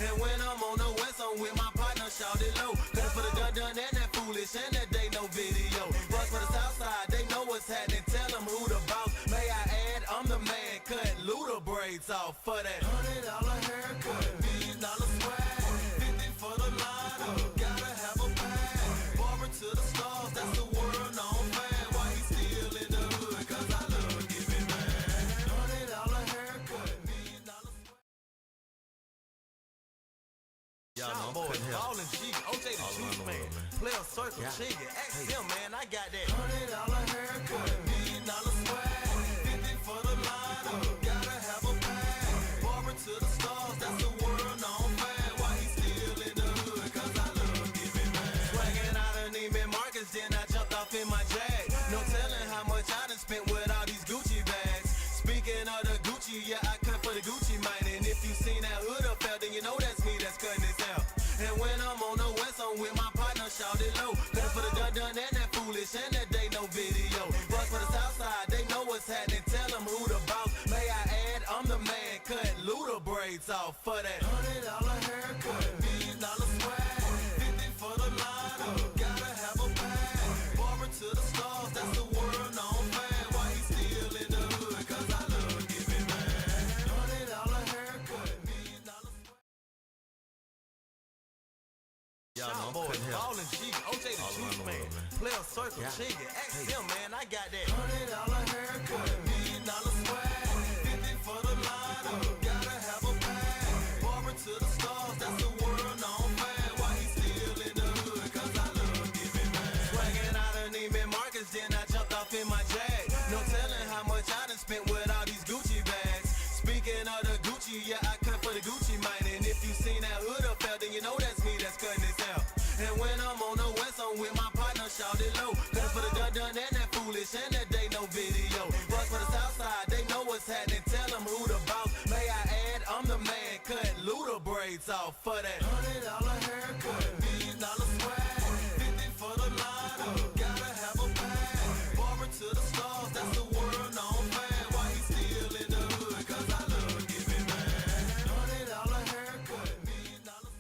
And when I'm on the west, I'm with my partner, shout it low. Cause for the done and that foolish and that they no video. But for the south side, they know what's happening. Tell them who the boss. May I add, I'm the man. Cut Luda braids off for that $100 haircut, $1 million swag, 50 for the line up. Gotta have a bag. Barber to the stars, that's the world known man. Why he still in the hood? Cause I love giving man. $100 haircut, $1 million swag. Y'all know boys, ballin' G, OJ the juice man. Play a circle, chicken, ask him, man. I got that $100 haircut, $1 million swag, 50 for the line up. Gotta have a bag. Barber to the stars, that's the world known man. Why he still in the hood? Cause I love giving man. Swaggin' out of Neiman Marcus, then I jumped off in my Jag. No telling how much I done spent with all these Gucci bags. Speaking of the Gucci, yeah, I cut for the Gucci mine. And if you seen that hood up there, then you know that's me that's cutting this out. And when I'm on the west, I'm with my partner, shout it low. Cause for the done and that foolish and that they no video. But for the south side, they know what's happening. Tell them who the boss. May I add, I'm the man. Cut Luda braids off for that $100 haircut, $1 million swag, 50 for the line up. Gotta have a bag. Barber to the stars, that's the world known man. Why he still in the hood? Cause I love giving man. $100 haircut, $1 million swag. Y'all know boys, ballin' G, OJ the juice man. Play a circle, chicken, ask him, man. I got that $100 haircut, $1 million swag, 50 for the line up. Gotta have a bag. Barber to the stars, that's the world known man. Why he still in the hood? Cause I love giving man. Swaggin' out of Neiman Marcus, then I jumped off in my Jag. No telling how much I done spent with all these Gucci bags. Speaking of the Gucci, yeah, I cut for the Gucci mine. And if you seen that hood up there, then you know that's me that's cutting this out. And when I'm on the west, I'm with my partner, shout it low. Cause for the done and that foolish and that they no video. But for the south side, they know what's happening. Tell them who the boss. May I add, I'm the man. Cut Luda braids off for that $100 haircut, $1 million swag, 50 for the line up. Gotta have a bag. Barber to the stars, that's the world known man. Why he still in the hood? Cause I love giving man. $100 haircut, $1 million swag.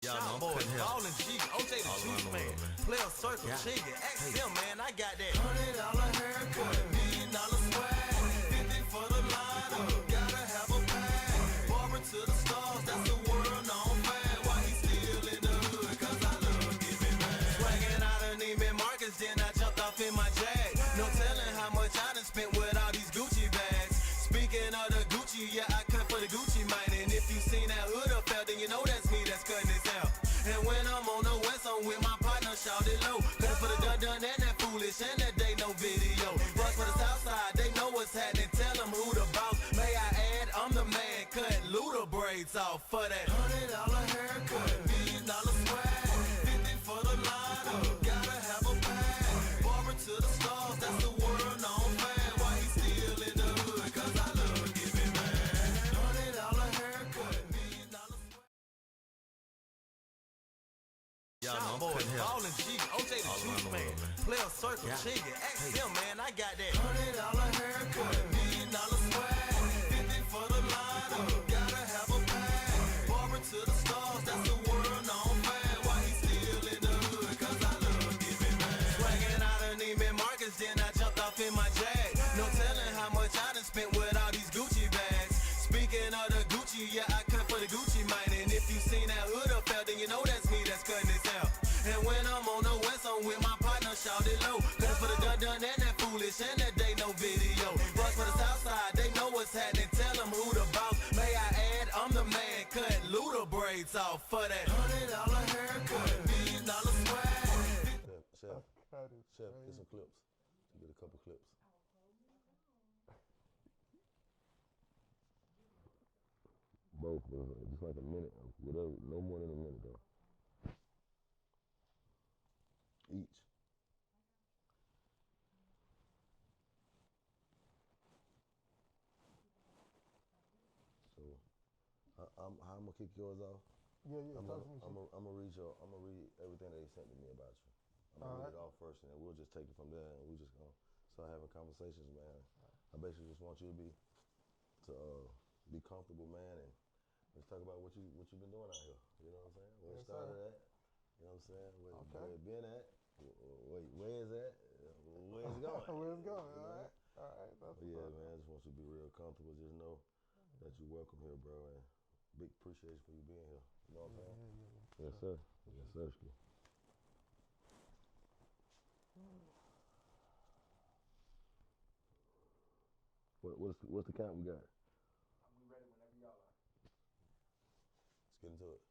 Y'all know boys, ballin' G, OJ the juice man. Play a circle, chicken, ask him, man. I got that $100 haircut, $1 million swag, 50 for the line up. Gotta have a bag. Barber to the stars, that's the world known man. Why he still in the hood? Cause I love giving man. Swaggin' out of Neiman Marcus, then I jumped off in my Jag. No telling how much I done spent with all these Gucci bags. Speaking of the Gucci, yeah, I cut for the Gucci mine. And if you seen that hood up there, then you know that's me that's cutting this out. And when I'm on the west, I'm with my partner, shout it low. Cause for the done and that foolish and that they no video. But for the south side, they know what's happening. Tell them who the boss. May I add, I'm the man. Cut Luda braids off for that $100 haircut, $1 million swag, 50 for the line up. Gotta have a bag. Barber to the stars, that's the world known man. Why he still in the hood? Cause I love giving man. $100 haircut, $1 million swag. Y'all know boys, ballin' G, OJ the juice man. Play a circle, chicken, ask him, man. I got that $100 haircut, $1 million swag, 50 for the line up. Gotta have a bag. Barber to the stars, that's the world known man. Why he still in the hood? Cause I love giving man. Swaggin' out of Neiman Marcus, then I jumped off in my Jag. No telling how much I done spent with all these Gucci bags. Speaking of the Gucci, yeah, I cut for the Gucci mine. And if you seen that hood up there, then you know that's me that's cutting this out. And when I'm on the west, I'm with my partner, shout it low. Cause for the done and that foolish and that they no video. But for the south side, they know what's happening. Tell them who the boss. May I add, I'm the man. Cut Luda braids off for that $100 haircut, $1 million swag. Chef, get some clips. Get a couple clips. Both, just like a minute, whatever, no more than a minute though. Each. So, how I'm gonna kick yours off? I'm gonna read everything they sent to me about you. I'm gonna read it off first, and then we'll just take it from there, and we're just gonna start having conversations, man. I basically just want you to be be comfortable, man, and let's talk about what you've been doing out here. You know what I'm saying? Where it started at. You know what I'm saying? Where it been at. Where is that? Where's it going? Where's it going? All right. That's man, I just want you to be real comfortable. Just know that you're welcome here, bro, and big appreciation for you being here. You know what I'm saying? Yeah. Yes, sir. Yes, sir. What's the count we got? We ready whenever y'all are. Let's get into it.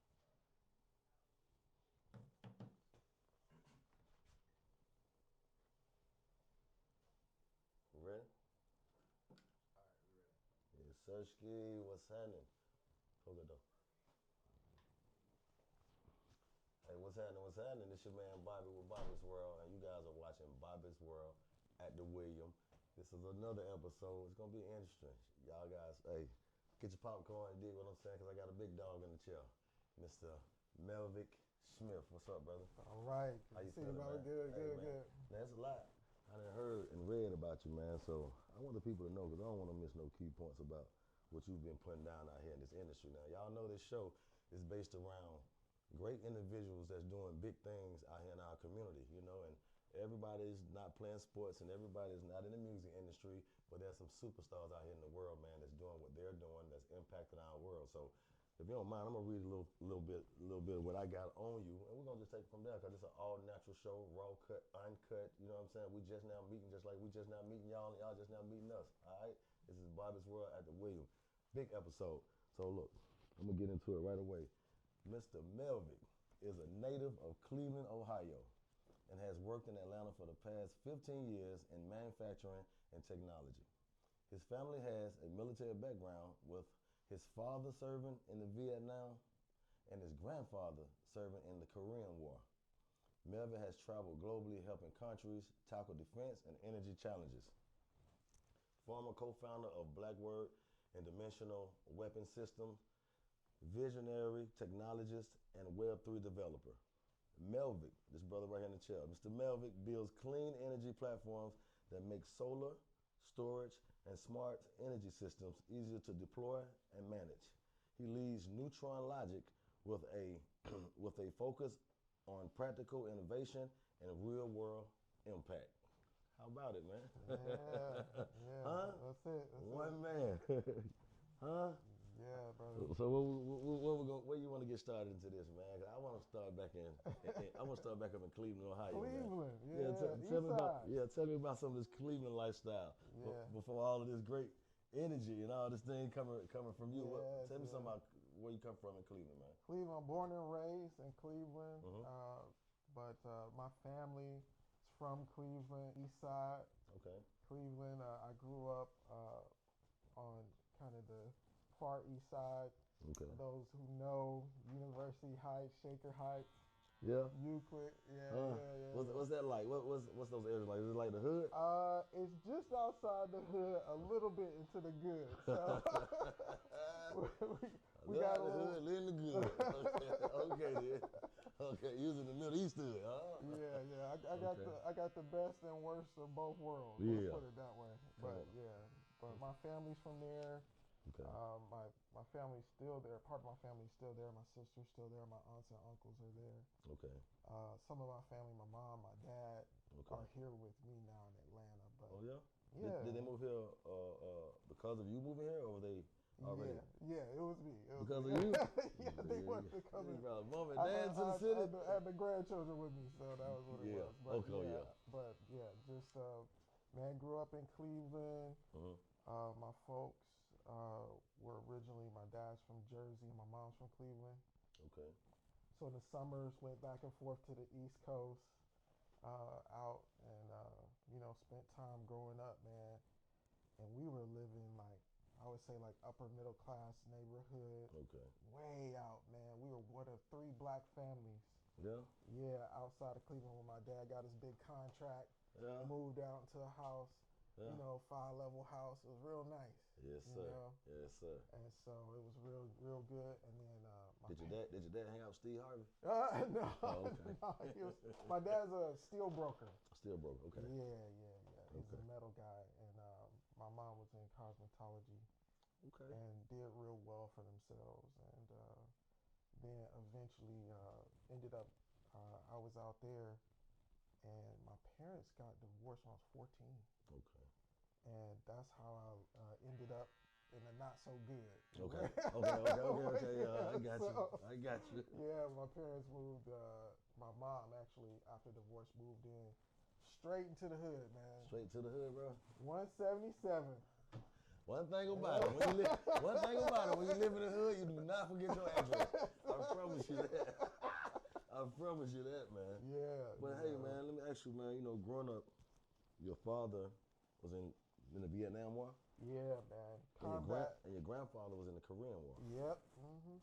We ready? All right, we ready. Yes, sir. What's happening? Hold it though. Hey, what's happening? What's happening? This your man Bobby with Bobby's World, and you guys are watching Bobby's World at the William. This is another episode. It's gonna be interesting. Y'all guys, hey, get your popcorn and dig what I'm saying, because I got a big dog in the chair. Mr. Melvick Smith. What's up, brother? All right. How you feeling, man? Good. Man, that's a lot. I done heard and read about you, man, so I want the people to know, because I don't want to miss no key points about what you've been putting down out here in this industry. Now, y'all know this show is based around great individuals that's doing big things out here in our community, you know, and everybody's not playing sports and everybody's not in the music industry, but there's some superstars out here in the world, man, that's doing what they're doing, that's impacting our world. So if you don't mind, I'm gonna read a little bit of what I got on you, and we're gonna just take it from there, because it's an all natural show, raw cut, uncut, you know what I'm saying? We just now meeting, just like we just now meeting y'all, and y'all just now meeting us, all right? This is Bobby's World at the William. Big episode. So look, I'm gonna get into it right away. Mr. Melvick is a native of Cleveland, Ohio, and has worked in Atlanta for the past 15 years in manufacturing and technology. His family has a military background, with his father serving in the Vietnam and his grandfather serving in the Korean War. Melvick has traveled globally helping countries tackle defense and energy challenges. Former co-founder of Blackword and Dimensional Weapon Systems, visionary technologist, and Web3 developer. Melvick, this brother right here in the chair, Mr. Melvick builds clean energy platforms that make solar, storage, and smart energy systems easier to deploy and manage. He leads Neutron Logic with a with a focus on practical innovation and real-world impact. How about it, man? Yeah. Huh? That's it. One man. Huh? Yeah, brother. So where you want to get started into this, man? 'Cause I want to start back up in Cleveland, Ohio. Cleveland, man. Tell me about some of this Cleveland lifestyle. Yeah. Before all of this great energy and all this thing coming from you. Tell me something about where you come from in Cleveland, man. Cleveland, born and raised in Cleveland, but my family is from Cleveland, East Side. Okay. Cleveland. I grew up on kind of the far East Side. Okay. For those who know, University Heights, Shaker Heights. Yeah. Euclid. Yeah. What's that like? What's those areas like? Is it like the hood? It's just outside the hood, a little bit into the good. So we got a little hood, live in the good. Okay, then. Okay, you was in the Middle East hood, huh? Yeah. I got the best and worst of both worlds. Yeah. Let's put it that way. But my family's from there. Okay. My family's still there. Part of my family's still there. My sister's still there. My aunts and uncles are there. Okay. Some of my family, my mom, my dad, are here with me now in Atlanta. But oh yeah. Yeah. Did they move here because of you moving here, or were they already? Yeah, it was me. Because of you? Yeah, they wanted to come in. Mom and dad to the city. I had the grandchildren with me, so that was what it was. But just man, grew up in Cleveland. My folks were originally, my dad's from Jersey, my mom's from Cleveland. Okay. So in the summers, went back and forth to the East Coast, out and spent time growing up, man. And we were living like, I would say, like upper middle class neighborhood. Okay. Way out, man. We were one of 3 black families. Yeah. Yeah, outside of Cleveland, when my dad got his big contract, moved out into a house. 5-level house. It was real nice. Yes, sir. Yes, sir. And so it was real good. And then did your dad hang out with Steve Harvey? No. Oh, okay. No, my dad's a steel broker. Steel broker. Okay. Yeah. He's a metal guy, and my mom was in cosmetology. Okay. and did real well for themselves. And then eventually ended up, I was out there, and my parents got divorced when I was 14. Okay. And that's how I ended up in a not so good. Okay. Okay. Yeah, I got you. I got you. Yeah, my parents moved. My mom actually, after divorce, moved in straight into the hood, man. Straight to the hood, bro. 177. One thing about it, when you live in the hood, you do not forget your address. I promise you that. I promise you that, man. Yeah. But hey, man, let me ask you, man. You know, growing up, your father was in the Vietnam War. Yeah, man. And your grandfather was in the Korean War. Yep.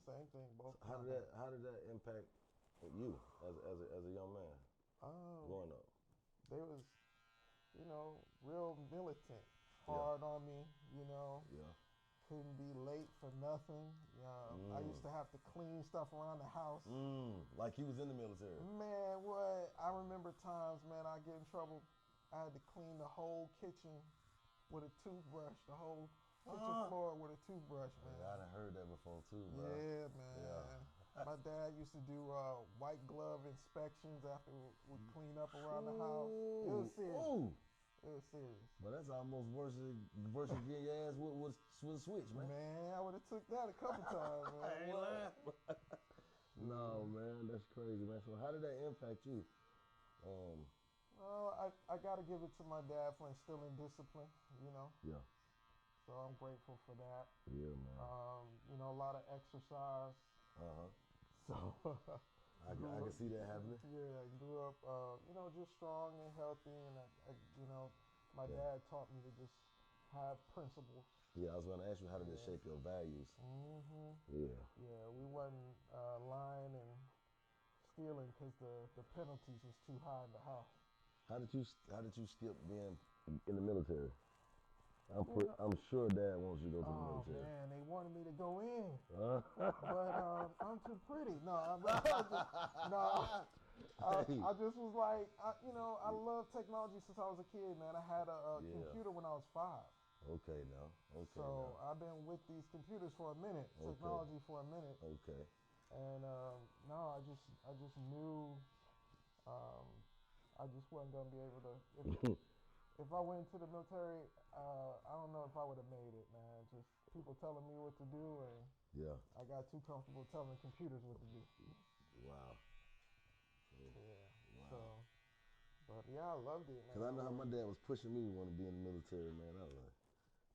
Same thing. Both. So how did that impact you as a young man growing up? They was, real militant, hard on me. Yeah. Couldn't be late for nothing. I used to have to clean stuff around the house. Like he was in the military. Man, what? I remember times, man, I get in trouble. I had to clean the whole kitchen with a toothbrush, the whole kitchen floor with a toothbrush, man. Yeah, I done heard that before too, bro. Yeah, man. Yeah. My dad used to do white glove inspections after we clean up around the house. It was serious. Ooh. It was serious. But that's almost worse than getting your ass with a switch, man. Man, I would have took that a couple times, man. I ain't lying. No, man, that's crazy, man. So how did that impact you? I got to give it to my dad for instilling discipline, Yeah. So I'm grateful for that. Yeah, man. A lot of exercise. So I can see that happening. Yeah, I grew up, just strong and healthy, and my dad taught me to just have principles. Yeah, I was gonna ask you, how did it shape your values? Yeah. Yeah, we wasn't lying and stealing because the penalties was too high in the house. How did you skip being in the military? I'm sure Dad wants you to go to the military. Oh man, they wanted me to go in, but I'm too pretty. No, I just was like, I love technology since I was a kid, man. I had a computer when I was 5. Okay, now. Okay. So I've been with these computers for a minute, technology for a minute. Okay. And I just knew, I just wasn't gonna be able to. If I went into the military, I don't know if I would have made it, man. Just people telling me what to do, and I got too comfortable telling computers what to do. Wow. Yeah. Wow. So, but yeah, I loved it, man. Cause I know how my dad was pushing me to want to be in the military, man. I was like,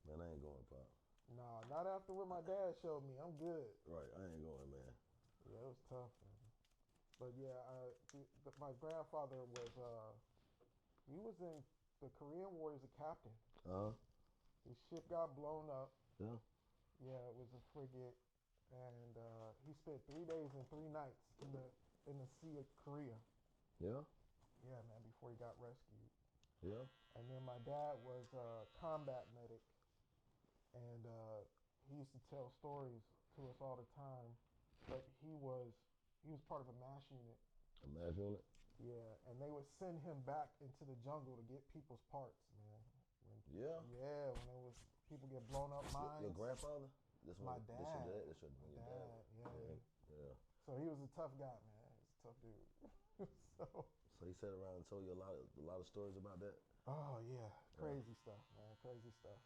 man, I ain't going, Pop. Nah, not after what my dad showed me. I'm good. Right, I ain't going, man. Yeah, it was tough, man. But yeah, my grandfather was, he was in the Korean War as a captain. His ship got blown up. Yeah. Yeah, it was a frigate, and he spent 3 days and 3 nights in the Sea of Korea. Yeah. Yeah, man, before he got rescued. Yeah. And then my dad was a combat medic, and he used to tell stories to us all the time. But he was part of a MASH unit. A MASH unit? Yeah, and they would send him back into the jungle to get people's parts, man. Yeah, when there was people get blown up mines. Your grandfather? My dad. This your dad. Yeah. So he was a tough guy, man. He was a tough dude. So he sat around and told you a lot of stories about that? Oh yeah, crazy stuff, man. Crazy stuff.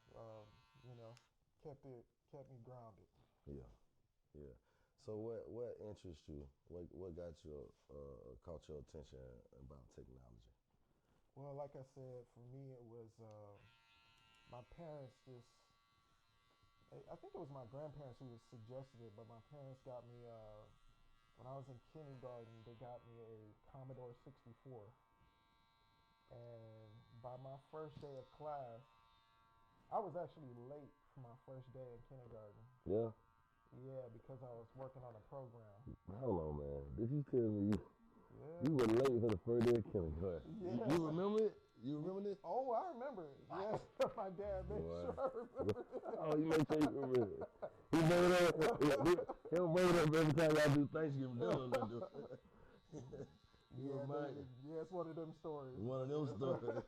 Kept me grounded. Yeah. So what interests you? What got you caught your attention about technology? Well, like I said, for me it was my parents just. I think it was my grandparents who suggested it, but my parents got me when I was in kindergarten. They got me a Commodore 64, and by my first day of class, I was actually late for my first day in kindergarten. Yeah. Yeah, because I was working on a program. Hold on, man. Did you tell me you were late for the first day of kindergarten? Yeah. You remember it? You remember this? Oh, I remember it. Yeah, my dad made sure I remember it. Oh, you made sure you remember it. He bring it up. He'll bring it up every time y'all do Thanksgiving dinner. Yeah, it's one of them stories. One of them stories.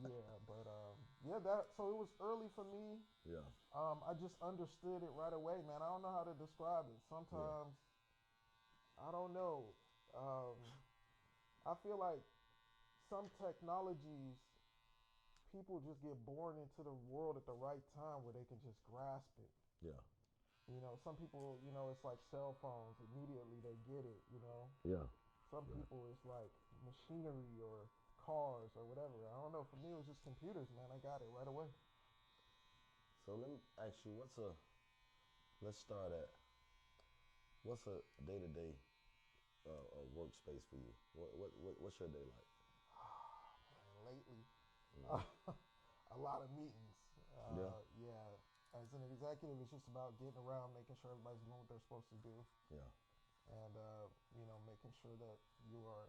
Yeah, but Yeah, so it was early for me. Yeah. I just understood it right away, man. I don't know how to describe it. Sometimes, I don't know. Um, I feel like some technologies, people just get born into the world at the right time where they can just grasp it. Yeah. You know, some people, it's like cell phones. Immediately they get it, Yeah. Some people, it's like machinery or cars or whatever. I don't know. For me, it was just computers, man. I got it right away. So let me ask you, let's start at, what's a day-to-day workspace for you? What's your day like? Man, lately, Mm. a lot of meetings. Yeah. Yeah. As an executive, it's just about getting around, making sure everybody's doing what they're supposed to do, Yeah. and making sure that you are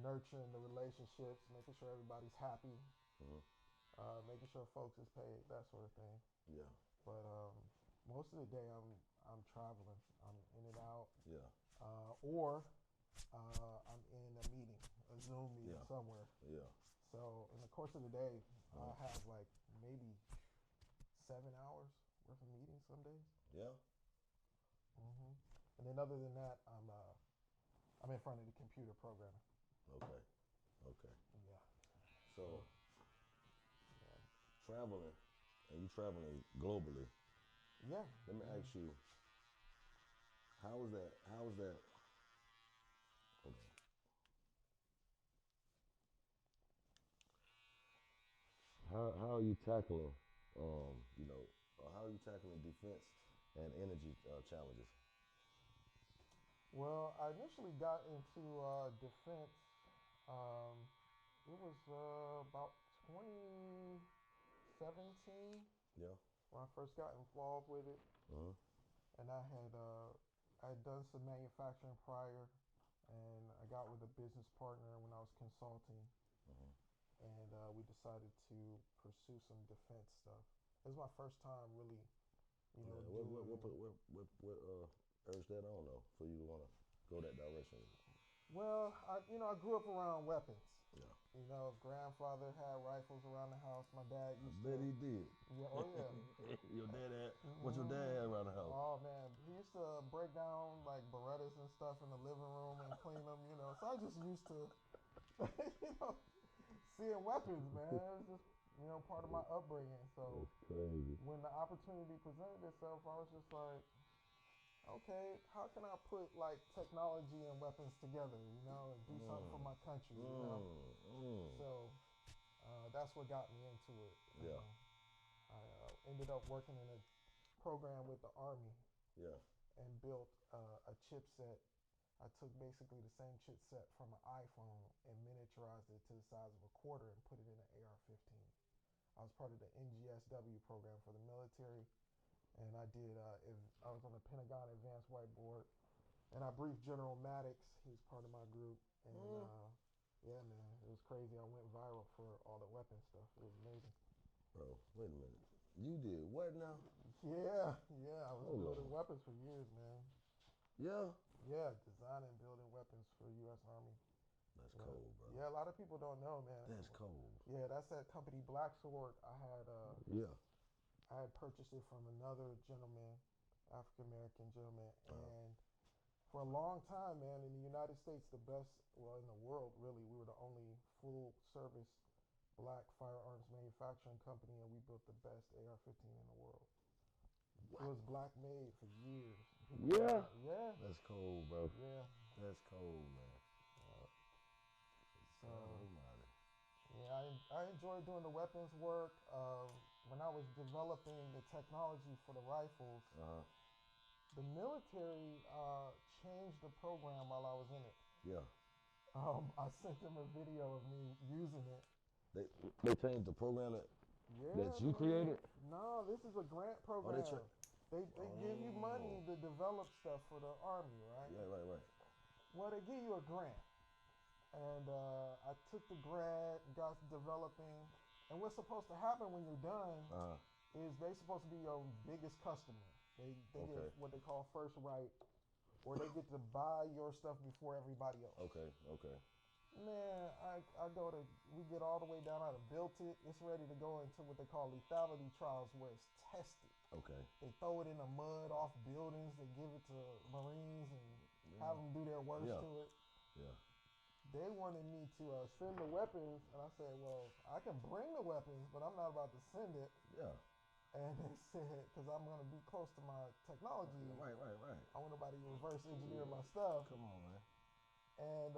nurturing the relationships, making sure everybody's happy, Mm-hmm. making sure folks is paid, that sort of thing. Yeah. But most of the day, I'm traveling. I'm in and out, Yeah. or I'm in a meeting, a Zoom meeting somewhere. Yeah. So in the course of the day, I have like maybe 7 hours worth of meetings some days. Yeah. hmm And then other than that, I'm in front of the computer programming. Okay. Okay. Yeah. So Yeah. traveling, and you traveling globally. Yeah. Let me ask you, how is that? Hold on. How are you tackling, how are you tackling defense and energy challenges? Well, I initially got into defense. Um, it was about 2017 Yeah. when I first got involved with it, Uh-huh. and I had done some manufacturing prior, and I got with a business partner when I was consulting, Uh-huh. and we decided to pursue some defense stuff. It was my first time really, Yeah. doing. What urged that on though for you to want to go that direction? Well, I grew up around weapons. Yeah. Grandfather had rifles around the house. My dad I used bet to. he did. Yeah, oh yeah. Your dad had. What your dad had around the house? Oh man, he used to break down like Berettas and stuff in the living room and clean them. So I just used to, you know, seeing weapons, man. It's just part of my upbringing. So That's crazy. when the opportunity presented itself, I was just like, okay, how can I put like technology and weapons together, and do something for my country. So that's what got me into it. Yeah. I ended up working in a program with the Army Yeah. and built a chipset. I took basically the same chipset from an iPhone and miniaturized it to the size of a quarter and put it in an AR-15. I was part of the NGSW program for the military, and I did. I was on the Pentagon Advanced Whiteboard, and I briefed General Maddox. He was part of my group, and yeah, man, it was crazy. I went viral for all the weapon stuff. It was amazing. Bro, wait a minute. You did what now? Yeah, yeah. I was Hold building on. weapons for years, man. Yeah. Yeah, designing, building weapons for U.S. Army. That's Yeah. cold, bro. Yeah, a lot of people don't know, man. That's cold. Yeah, that's that company Black Sword. Yeah. I had purchased it from another gentleman, African American gentleman, and for a long time, man, in the United States, in the world, really, we were the only full service black firearms manufacturing company, and we built the best AR-15 in the world. What? It was black made for years. Yeah. Yeah. That's cold, bro. Yeah. That's cold, man. So, Almighty. yeah, I enjoyed doing the weapons work. When I was developing the technology for the rifles, the military changed the program while I was in it. Yeah. I sent them a video of me using it. They changed the program that you man. created? No, this is a grant program. They give you money to develop stuff for the Army, right? Yeah, right. Well, they give you a grant. And I took the grant, got developing. And what's supposed to happen when you're done is they're supposed to be your biggest customer. They get what they call first right, or they get to buy your stuff before everybody else. Okay. Man, we get all the way down. I built it. It's ready to go into what they call lethality trials, where it's tested. Okay. They throw it in the mud off buildings. They give it to Marines and have them do their worst to it. Yeah. They wanted me to send the weapons, and I said, well, I can bring the weapons, but I'm not about to send it. Yeah. And they said, because I'm going to be close to my technology. Right. I want nobody to reverse engineer my stuff. Come on, man. And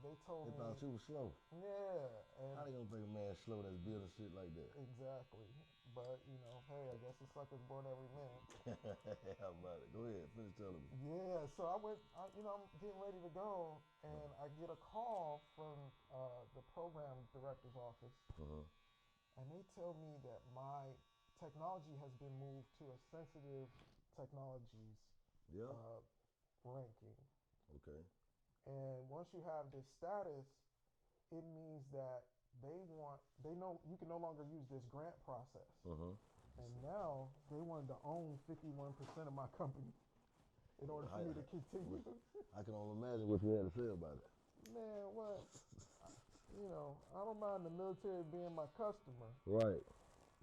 they told me. They thought you were slow. Yeah. And how they gonna think a man slow that's building shit like that? Exactly. But, hey, I guess the sucker's born every minute. How about it? Go ahead, finish telling me. Yeah, so I'm getting ready to go, and I get a call from the program director's office, and they tell me that my technology has been moved to a sensitive technologies ranking. Okay. And once you have this status, it means that they know you can no longer use this grant process. And now they wanted to own 51% of my company in order for me to continue. I can only imagine what you had to say about it. Man, what? I don't mind the military being my customer. Right.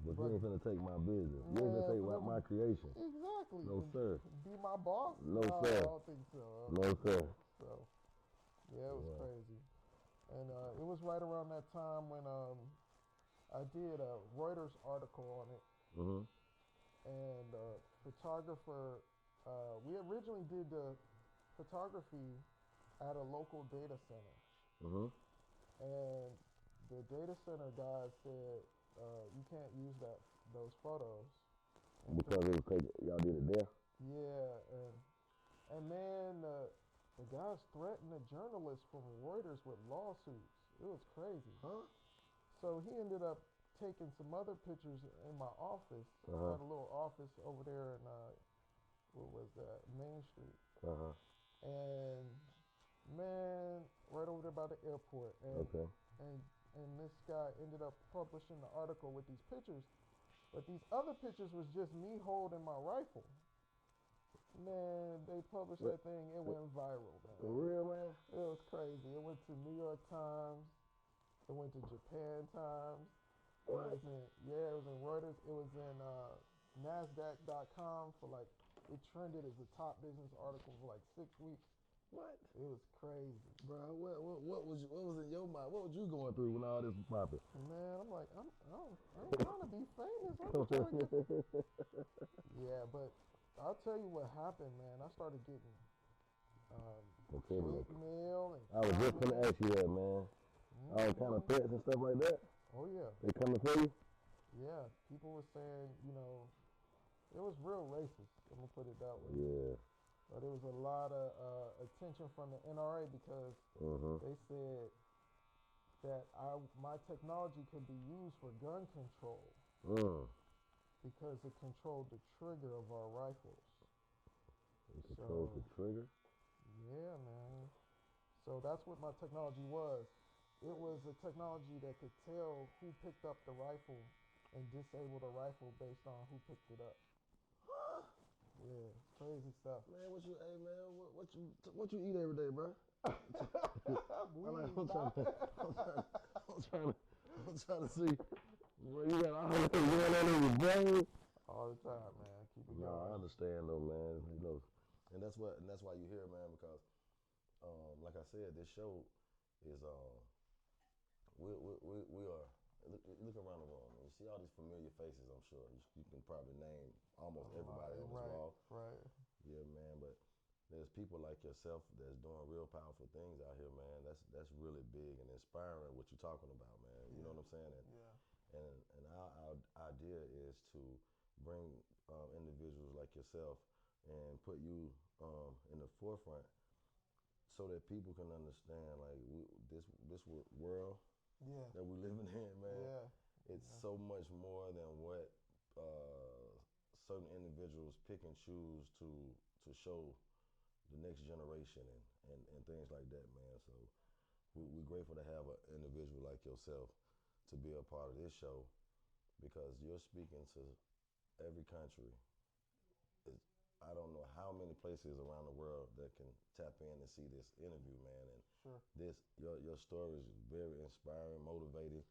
But you ain't finna take my business. You ain't finna take my creation. Exactly. No, sir. Be my boss? No, sir. I don't think so. No, sir. So, yeah, it was crazy. And it was right around that time when I did a Reuters article on it. And photographer, we originally did the photography at a local data center. And the data center guy said, you can't use those photos. Because it was y'all did it there? Yeah, and man, the guys threatened the journalists from Reuters with lawsuits. It was crazy. Huh? So he ended up taking some other pictures in my office. I had a little office over there in, what was that, Main Street. And man, right over there by the airport. And this guy ended up publishing the article with these pictures. But these other pictures was just me holding my rifle. Man, they published that thing. It went viral, man. For real, man? It was crazy. It went to New York Times. It went to Japan Times. What? It was in Reuters. It was in NASDAQ.com for it trended as the top business article for 6 weeks. What? It was crazy. Bro, what was in your mind? What was you going through when all this was popping? Man, I'm like, I ain't trying to be famous. I'm just trying to get. Yeah, but I'll tell you what happened, man. I started getting hate mail and. I was just gonna ask you that, man. All kind of threats and stuff like that. Oh yeah. They coming for you? Yeah, people were saying, it was real racist. I'm gonna put it that way. Yeah. But there was a lot of attention from the NRA because they said that my technology could be used for gun control because it controlled the trigger of our rifles. It controls the trigger? Yeah, man. So that's what my technology was. It was a technology that could tell who picked up the rifle and disable the rifle based on who picked it up. Yeah, it's crazy stuff. Man, what you eat every day, bro? I'm trying to see. Bro, you got all that going on in your brain. All the time, man. Keep it going. No, I understand though, man. And that's why you're here, man. Because, like I said, this show is we are. Look around the room. You see all these familiar faces. I'm sure you can probably name almost everybody on this wall. Right. Yeah, man. But there's people like yourself that's doing real powerful things out here, man. That's really big and inspiring. What you're talking about, man. You know what I'm saying? And our idea is to bring individuals like yourself and put you in the forefront so that people can understand this world that we're living in, man. It's so much more than what certain individuals pick and choose to show the next generation and things like that, man. So we're grateful to have an individual like yourself to be a part of this show because you're speaking to every country. I don't know how many places around the world that can tap in and see this interview, man. And Sure. Your story is very inspiring, motivating.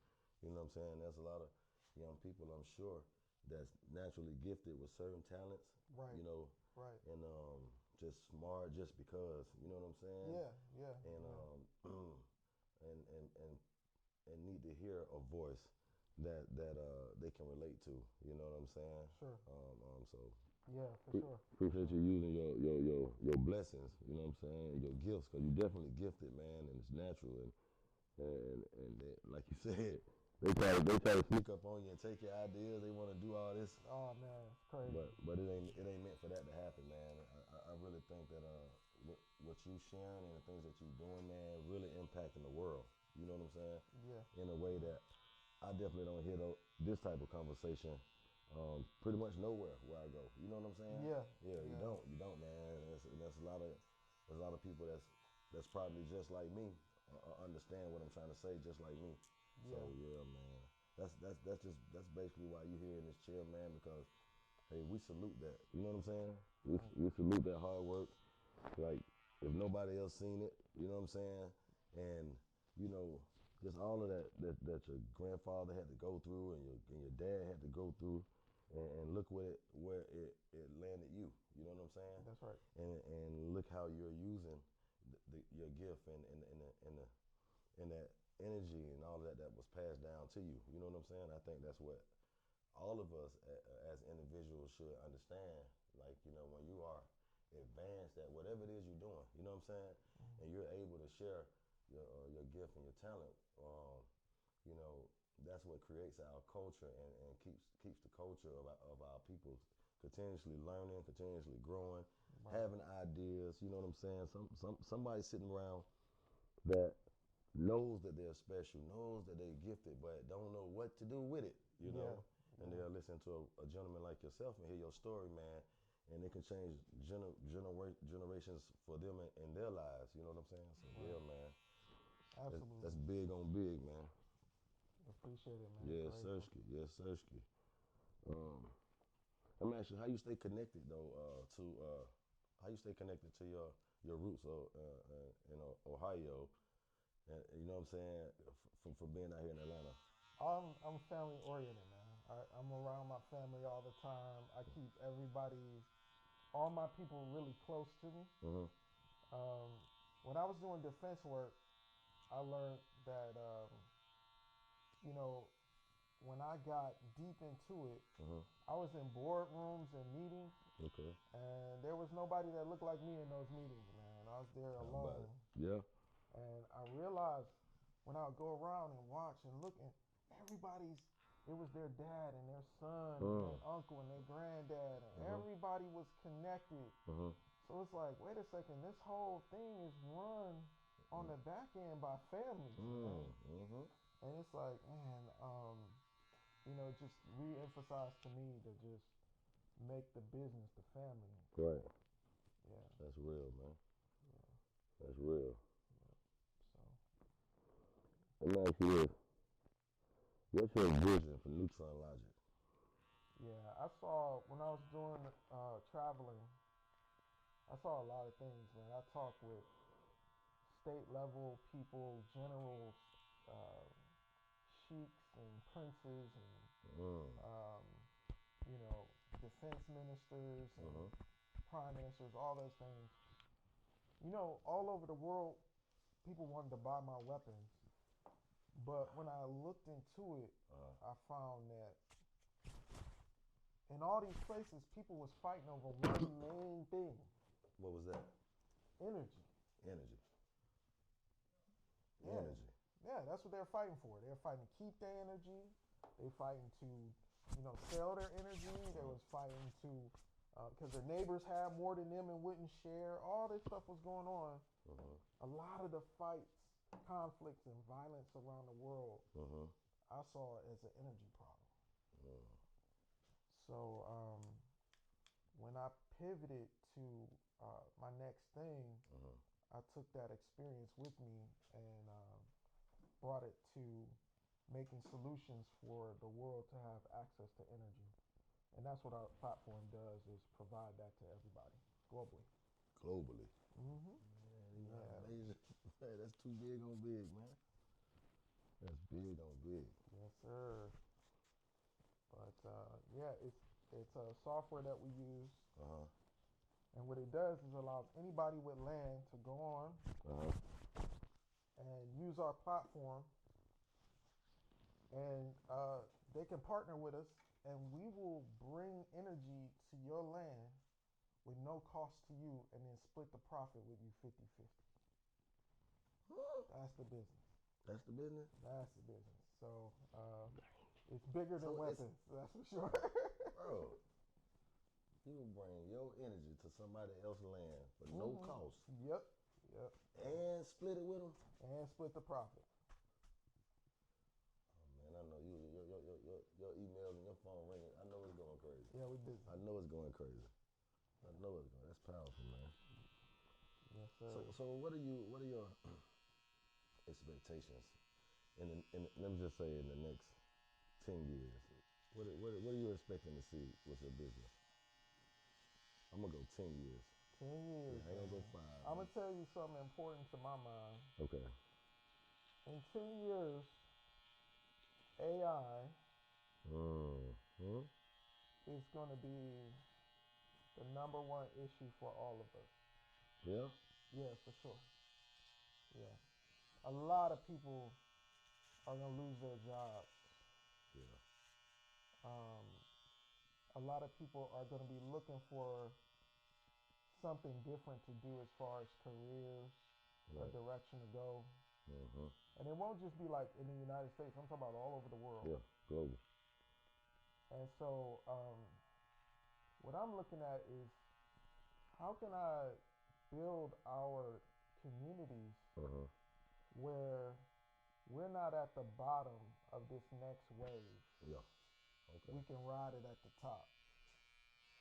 You know what I'm saying? There's a lot of young people, I'm sure, that's naturally gifted with certain talents. Right. You know. Right. And just smart just because. You know what I'm saying? Yeah. And and need to hear a voice that they can relate to. You know what I'm saying? Sure. So. Yeah, for sure. Appreciate you using your blessings, you know what I'm saying, your gifts, because you're definitely gifted, man, and it's natural. And they, like you said, they try to sneak up on you and take your ideas. They want to do all this. Oh man, it's crazy. But it ain't meant for that to happen, man. I really think that what you sharing and the things that you're doing, man, really impacting the world. You know what I'm saying? Yeah. In a way that I definitely don't hear this type of conversation. Pretty much nowhere where I go. You know what I'm saying? Yeah. You don't, man. There's a lot of people that's probably just like me, understand what I'm trying to say, just like me. Yeah. So yeah, man. That's basically why you here in this chair, man. Because hey, we salute that. You know what I'm saying? We salute that hard work. Like if nobody else seen it, you know what I'm saying? And you know, just all of that your grandfather had to go through and your dad had to go through. And look where it landed you. You know what I'm saying? That's right. And look how you're using your gift and that energy and all of that was passed down to you. You know what I'm saying? I think that's what all of us as individuals should understand. Like, you know, when you are advanced at whatever it is you're doing, you know what I'm saying? Mm-hmm. And you're able to share your gift and your talent, you know, that's what creates our culture and keeps the culture of our people continuously learning, continuously growing, right. Having ideas. You know what I'm saying? Somebody sitting around that knows that they're special, knows that they're gifted, but don't know what to do with it. You know, and they'll listen to a gentleman like yourself and hear your story, man, and it can change generations for them in their lives. You know what I'm saying? So right. Yeah, man. Absolutely. That's big on big, man. Appreciate it, man. Yes, sirski. Yes, sirski. Let me ask you, how you stay connected though how you stay connected to your roots in Ohio, and you know what I'm saying, for being out here in Atlanta? I'm family oriented, man. I'm around my family all the time. I keep all my people really close to me. Mm-hmm. When I was doing defense work, I learned that you know, when I got deep into it, I was in boardrooms and meetings, and there was nobody that looked like me in those meetings, man. I was there alone. Yeah. And I realized when I would go around and watch and look, and it was their dad and their son and their uncle and their granddad, and everybody was connected. So it's like, wait a second, this whole thing is run on the back end by families, man. And it's like, man, you know, just re-emphasize to me to just make the business the family. Right. Yeah. That's real, man. Yeah. That's real. Yeah. So. Let me ask you this. What's your vision for Neutron Logic? Yeah, I saw when I was doing traveling, I saw a lot of things, man. I talked with state level people, generals, sheiks and princes and you know, defense ministers and prime ministers, all those things. You know, all over the world, people wanted to buy my weapons. But when I looked into it, I found that in all these places, people was fighting over one main thing. What was that? Energy. Energy. Yeah. Energy. Yeah, that's what they're fighting for. They're fighting to keep their energy. They're fighting to, you know, sell their energy. They was fighting to, because their neighbors had more than them and wouldn't share. All this stuff was going on. A lot of the fights, conflicts, and violence around the world, I saw it as an energy problem. So when I pivoted to my next thing, I took that experience with me and brought it to making solutions for the world to have access to energy. And that's what our platform does, is provide that to everybody globally. globally. Yeah. Major, man, that's too big on big, man. That's big on big. Yes, sir. But yeah, it's a software that we use, and what it does is allows anybody with land to go on and use our platform, and they can partner with us, and we will bring energy to your land with no cost to you, and then split the profit with you 50-50. That's the business. That's the business? That's the business. So it's bigger than weapons, that's for sure. Bro, you will bring your energy to somebody else's land for no cost. Yep. And split it with them? And split the profit. Oh man, I know your emails and your phone ringing. I know it's going crazy. Yeah, we busy. I know it's going crazy. I know it's going. That's powerful, man. Yes, sir. So what are your expectations? Let me just say, in the next 10 years, what are you expecting to see with your business? I'm gonna go 10 years. 10 years. Yeah, I ain't gonna go 5. I'm gonna tell you something important to my mind. Okay. In 10 years, AI is gonna be the number one issue for all of us. Yeah? Yeah, for sure. Yeah. A lot of people are gonna lose their jobs. Yeah. A lot of people are gonna be looking for something different to do as far as careers, a direction to go. And it won't just be like in the United States. I'm talking about all over the world. Yeah, global. And so what I'm looking at is, how can I build our communities where we're not at the bottom of this next wave. Yeah. Okay. We can ride it at the top.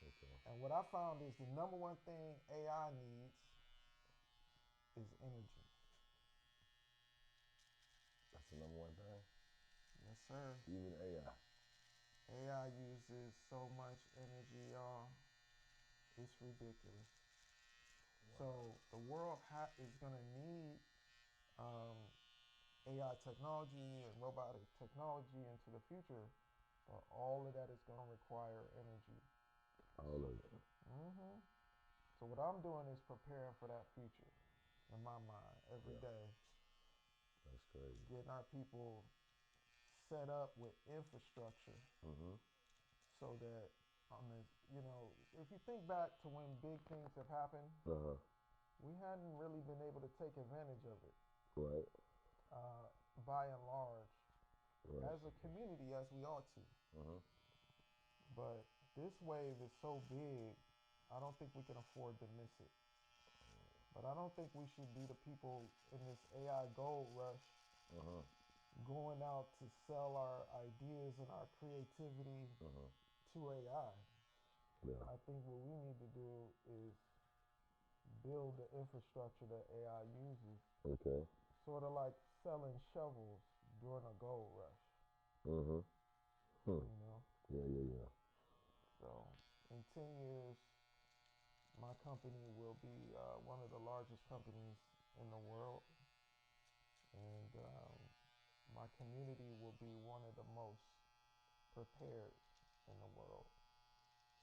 Okay. And what I found is the number one thing AI needs is energy. That's the number one thing? Yes, sir. Even AI. AI uses so much energy, y'all. It's ridiculous. Wow. So the world is going to need AI technology and robotic technology into the future, but all of that is going to require energy. All of it. So what I'm doing is preparing for that future in my mind every day. That's crazy. Getting our people set up with infrastructure so that if you think back to when big things have happened, we hadn't really been able to take advantage of it. Right. By and large, as a community, as we ought to. But this wave is so big, I don't think we can afford to miss it. But I don't think we should be the people in this AI gold rush going out to sell our ideas and our creativity to AI. Yeah. I think what we need to do is build the infrastructure that AI uses. Okay. Sort of like selling shovels during a gold rush. You know? Yeah. So in 10 years, my company will be one of the largest companies in the world, and my community will be one of the most prepared in the world.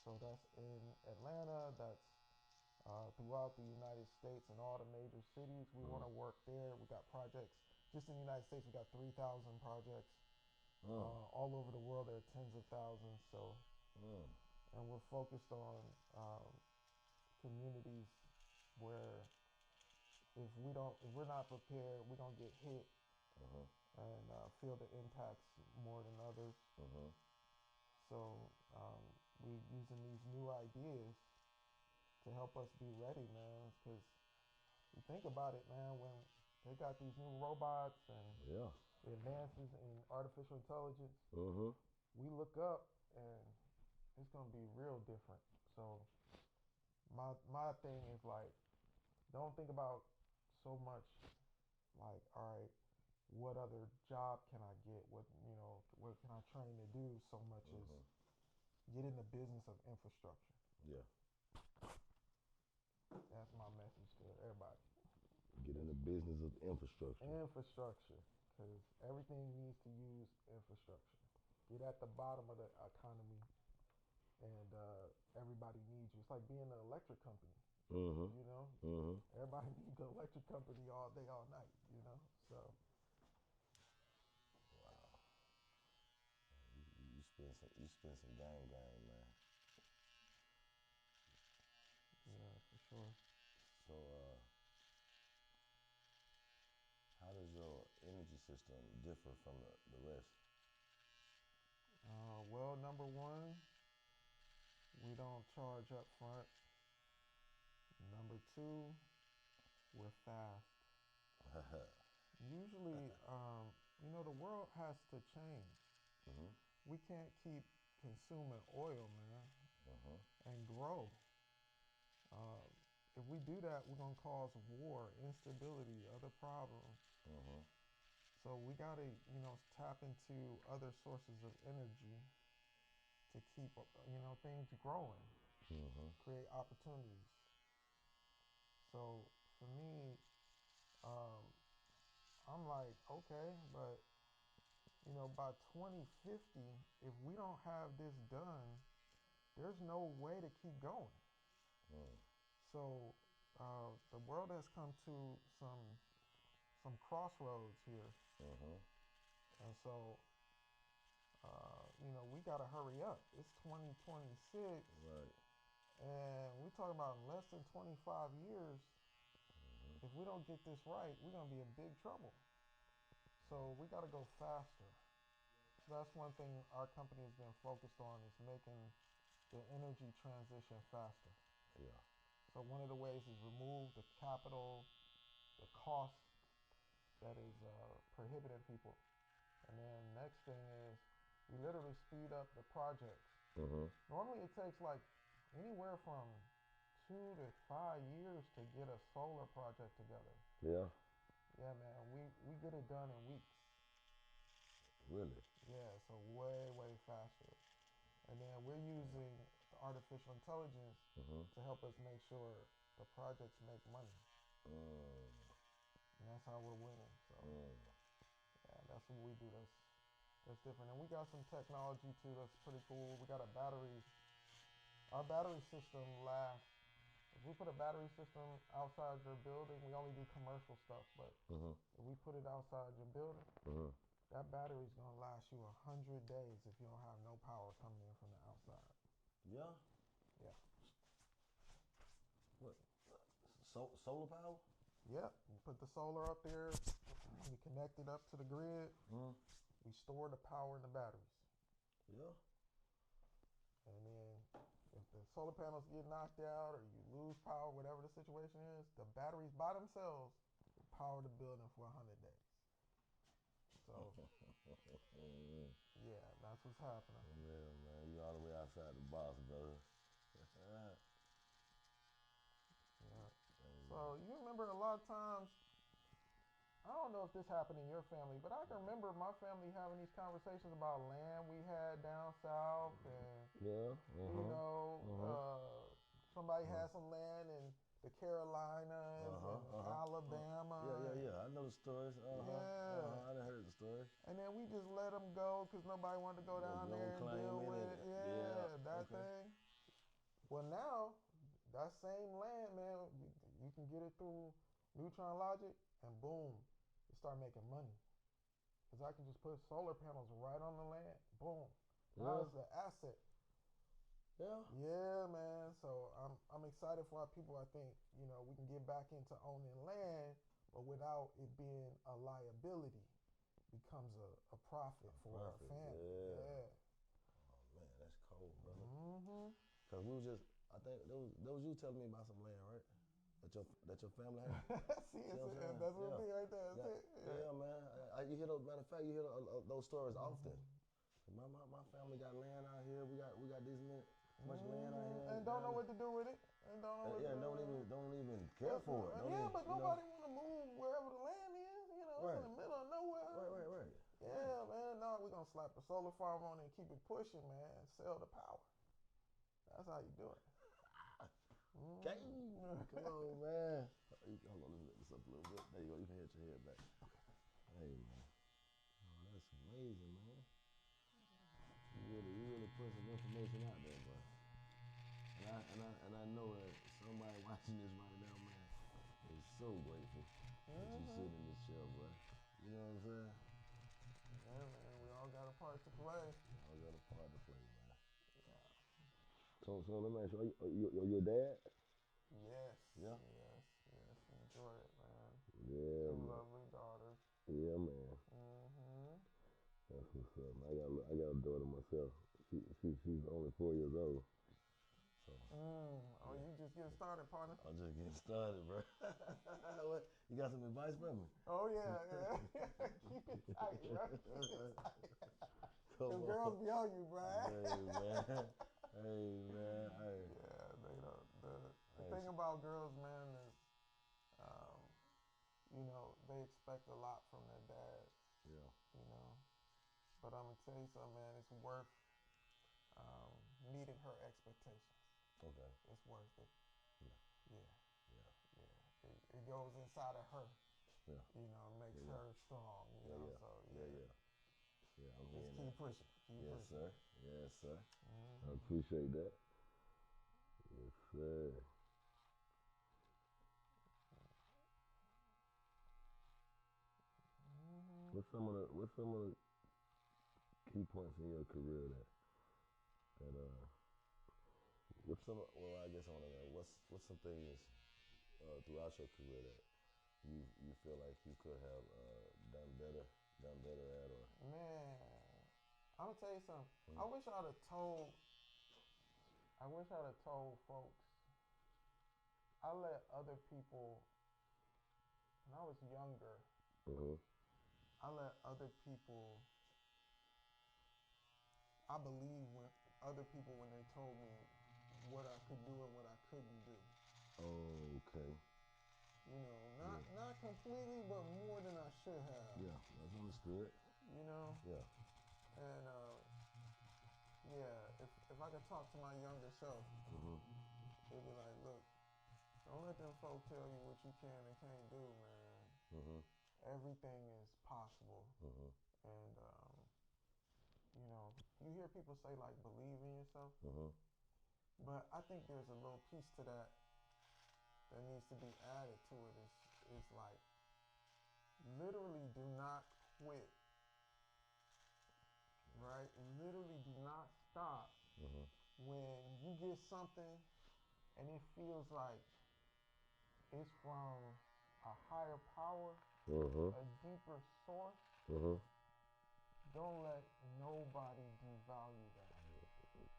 So that's in Atlanta, that's throughout the United States and all the major cities. We want to work there. We got projects. Just in the United States, we got 3,000 projects. All over the world, there are tens of thousands. So, and we're focused on communities where if we're not prepared, we're gonna get hit and feel the impacts more than others. So we're using these new ideas to help us be ready, man. Because you think about it, man, when they got these new robots and the advances in artificial intelligence, we look up and it's gonna be real different. So my thing is like, don't think about so much like, all right, what other job can I get? What can I train to do? So much as get in the business of infrastructure. Yeah. That's my Get in the business of infrastructure. Infrastructure, because everything needs to use infrastructure. Get at the bottom of the economy, and everybody needs you. It's like being an electric company. You know, everybody needs the electric company all day, all night. You know, so. Wow. You spend some game, man. Yeah, for sure. So, how does your energy system differ from the rest? Well, number one, we don't charge up front. Number two, we're fast. Usually, you know, the world has to change. We can't keep consuming oil, man, and grow. If we do that, we're gonna cause war, instability, other problems. So we gotta, you know, tap into other sources of energy to keep, you know, things growing, create opportunities. So for me, I'm like, okay, but you know, by 2050, if we don't have this done, there's no way to keep going. So the world has come to some crossroads here, and so you know, we gotta hurry up. It's 2026, Right. and we're talking about in less than 25 years. If we don't get this right, we're gonna be in big trouble. So we gotta go faster. So that's one thing our company has been focused on, is making the energy transition faster. Yeah. So one of the ways is remove the capital, the cost that is prohibiting people. And then next thing is we literally speed up the projects. Normally it takes like anywhere from 2 to 5 years to get a solar project together. Yeah. Yeah, man, we get it done in weeks. Really? Yeah, so way faster. And then we're using the artificial intelligence to help us make sure the projects make money. And that's how we're winning. So yeah, that's what we do. That's different. And we got some technology too that's pretty cool. We got a battery. Our battery system lasts. If we put a battery system outside your building, we only do commercial stuff, but if we put it outside your building, that battery is gonna last you 100 days if you don't have no power coming in from the outside. Yeah. Yeah. What? Solar power? Yep. We put the solar up there. We connect it up to the grid. We store the power in the batteries. Yeah. And then if the solar panels get knocked out or you lose power, whatever the situation is, the batteries by themselves will power the building for 100 days. So, yeah, that's what's happening. Yeah, man. You all the way outside the box, brother. Yeah. So you remember a lot of times, I don't know if this happened in your family, but I can remember my family having these conversations about land we had down south, and you know, somebody had some land in the Carolinas and Alabama. Yeah. I know the stories. Yeah. I done heard the story. And then we just let them go because nobody wanted to go down there and deal with it. Yeah, that thing. Well, now that same land, man, you can get it through neutron logic, and boom, you start making money. Because I can just put solar panels right on the land. Boom. Now it's an asset. Yeah. Yeah, man. So I'm excited for our people. I think, you know, we can get back into owning land, but without it being a liability. Becomes a profit for our family. Yeah. Oh man, that's cold, brother. Cause we was just, I think that was you telling me about some land, right? That your family had. See, that's what it be right there. That's it. Yeah, man. You hear those. Matter of fact, you hear those stories often. My family got land out here. We got this much land out here. And don't know what to do with it. And don't even care for it. But nobody want to move wherever the land is. You know, it's in the middle of nowhere. Right. Yeah, man. No, we're gonna slap a solar farm on it and keep it pushing, man. Sell the power. That's how you do it. Come on, man. hold on, let me lift this up a little bit. There you go. You can hit your head back. Hey, man. Oh, that's amazing, man. You really put some information out there, bro. And I know that somebody watching this right now, man, is so grateful that you sit in this chair, bro. You know what I'm saying? Yeah, man. We all got a part to play. I got a part to play, man. Yeah. So let me ask you, are you a dad? Yes. Yeah? Yes. Enjoy it, man. Yeah, 2 man. lovely daughters. Yeah, man. That's what's up, man. I got a daughter myself. She's only 4 years old. So. Oh, yeah. You just getting started, partner. I'm just getting started, bro. What? You got some advice for me? Oh yeah. Keep it tight, bro. The girls be on you, bro. Hey, man. Hey. Yeah, they don't. The thing about girls, man, is, they expect a lot from their dads. Yeah. But I'm gonna tell you something, man. It's worth meeting her expectations. Okay. It's worth it. Yeah. It goes inside of her. Yeah. Makes her strong. So yeah. I'm just keep pushing. Yes, sir. Yes, sir. I appreciate that. Yes, sir. What's some of the key points in your career that I guess I want to know what's some things throughout your career that you feel like you could have done better at, or Man, I'm gonna tell you something. I wish I'd have told folks. I let other people when I was younger. I let other people. I believe when other people when they told me what I could do and what I couldn't do. Oh, okay. Not completely, but more than I should have. Yeah, that's understood. Yeah. And if I could talk to my younger self, it'd be like, look, don't let them folk tell you what you can and can't do, man. Everything is possible. And you hear people say like believe in yourself, but I think there's a little piece to that needs to be added to it. Is like literally do not quit. Right? Literally do not stop when you get something and it feels like it's from a higher power, a deeper source. Don't let nobody devalue that.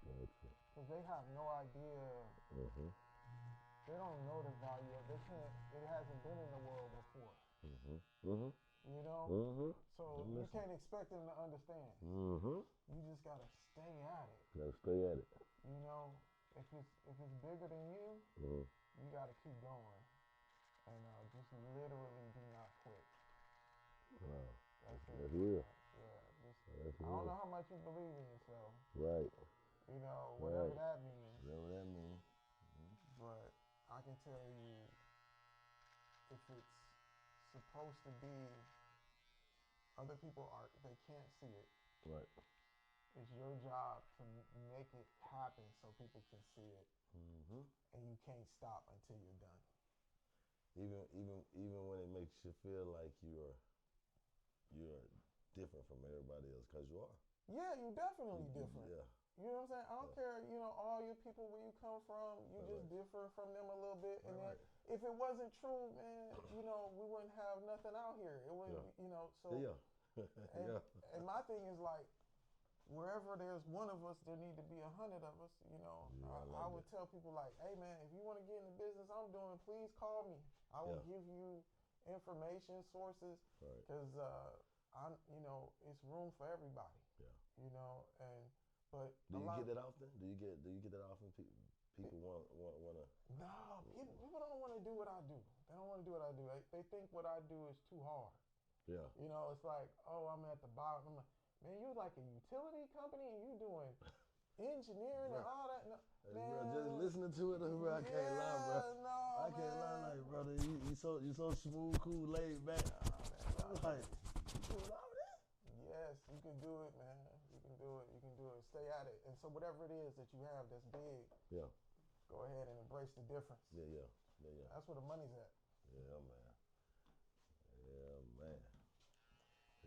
Gotcha. Because they have no idea. They don't know the value of it. It hasn't been in the world before. So you can't expect them to understand. You just gotta stay at it. If it's bigger than you, you gotta keep going. And just literally do not quit. Wow. That's it. That's real. Yeah. I don't know how much you believe in yourself. Right. Whatever that means. Mm-hmm. But I can tell you, if it's supposed to be, other people they can't see it. Right. It's your job to make it happen so people can see it. And you can't stop until you're done. Even when it makes you feel like you're different from everybody else, because you are. Yeah, you're definitely different. Yeah. You know what I'm saying? I don't care, all your people where you come from, you just differ from them a little bit. And then if it wasn't true, man, we wouldn't have nothing out here. It wouldn't, so. Yeah. And my thing is like, wherever there's one of us, there need to be 100 of us. I would tell people like, hey man, if you want to get in the business I'm doing, please call me. I will give you information, sources, because it's room for everybody. But do you get that often? Do you get that often? People want to. No, people don't want to do what I do. They don't want to do what I do. They think what I do is too hard. Yeah. It's like, oh, I'm at the bottom. I'm like, man, you like a utility company and you doing engineering and all that. No, man, bro, just listening to it, bro, I can't lie, bro. No, I can't lie, like, brother. You so smooth, cool, laid back. I was like, you doing all this? Yes, you can do it, man. You can do it. You can do it. Stay at it. And so whatever it is that you have that's big, go ahead and embrace the difference. Yeah. That's where the money's at. Yeah, man.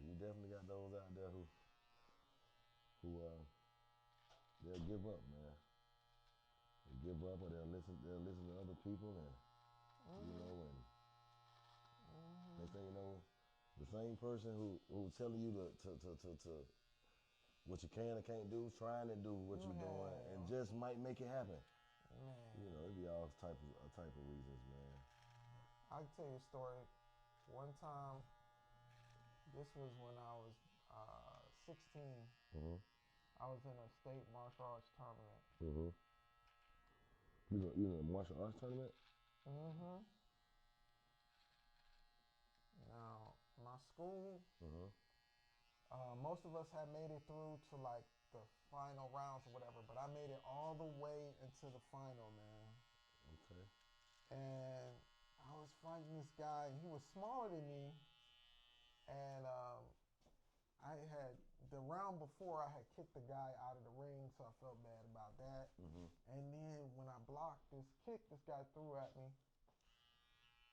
You definitely got those out there who they'll give up, man. They give up, or they'll listen to other people, and you know, and next thing you know, the same person who telling you to what you can and can't do, trying to do what you're doing, and just might make it happen. You know, it be all type of reasons, man. I can tell you a story. One time, this was when I was 16. I was in a state martial arts tournament. You in a martial arts tournament? Now, my school, most of us had made it through to like the final rounds or whatever, but I made it all the way into the final, man. Okay. And I was fighting this guy, and he was smaller than me. And I had, the round before, I had kicked the guy out of the ring, so I felt bad about that. And then when I blocked this kick this guy threw at me,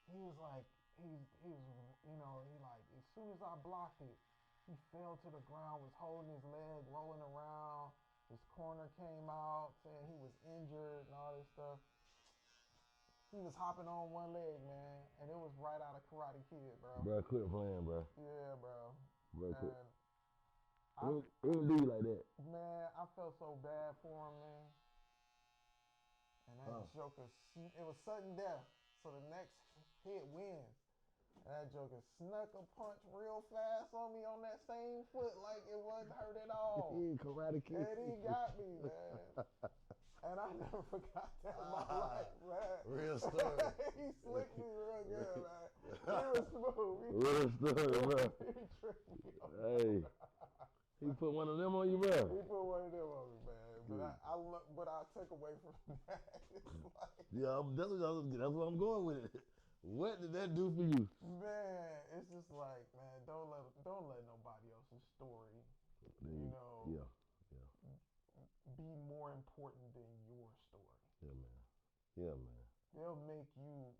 he was like, he was, you know, he like, as soon as I blocked it, he fell to the ground, was holding his leg, rolling around. His corner came out, saying he was injured and all this stuff. He was hopping on one leg, man, and it was right out of Karate Kid, bro. Bro, quit playing, bro. Yeah, bro. Bro, quit. It don't do you like that. Man, I felt so bad for him, man. And that joker, it was sudden death, so the next hit wins. And that joker snuck a punch real fast on me on that same foot like it wasn't hurt at all. Karate Kid. And he got me, man. And I never forgot that in my life, man. Real story. He slicked me real good, man. He was smooth. Real story, bro. He tricked me. Hey. He put one of them on you, bro? He put one of them on me, man. But I took away from that. Yeah, that's what I'm going with it. What did that do for you? Man, it's just like, man, don't let nobody else's story, be more important than your story. Yeah, man. They'll make you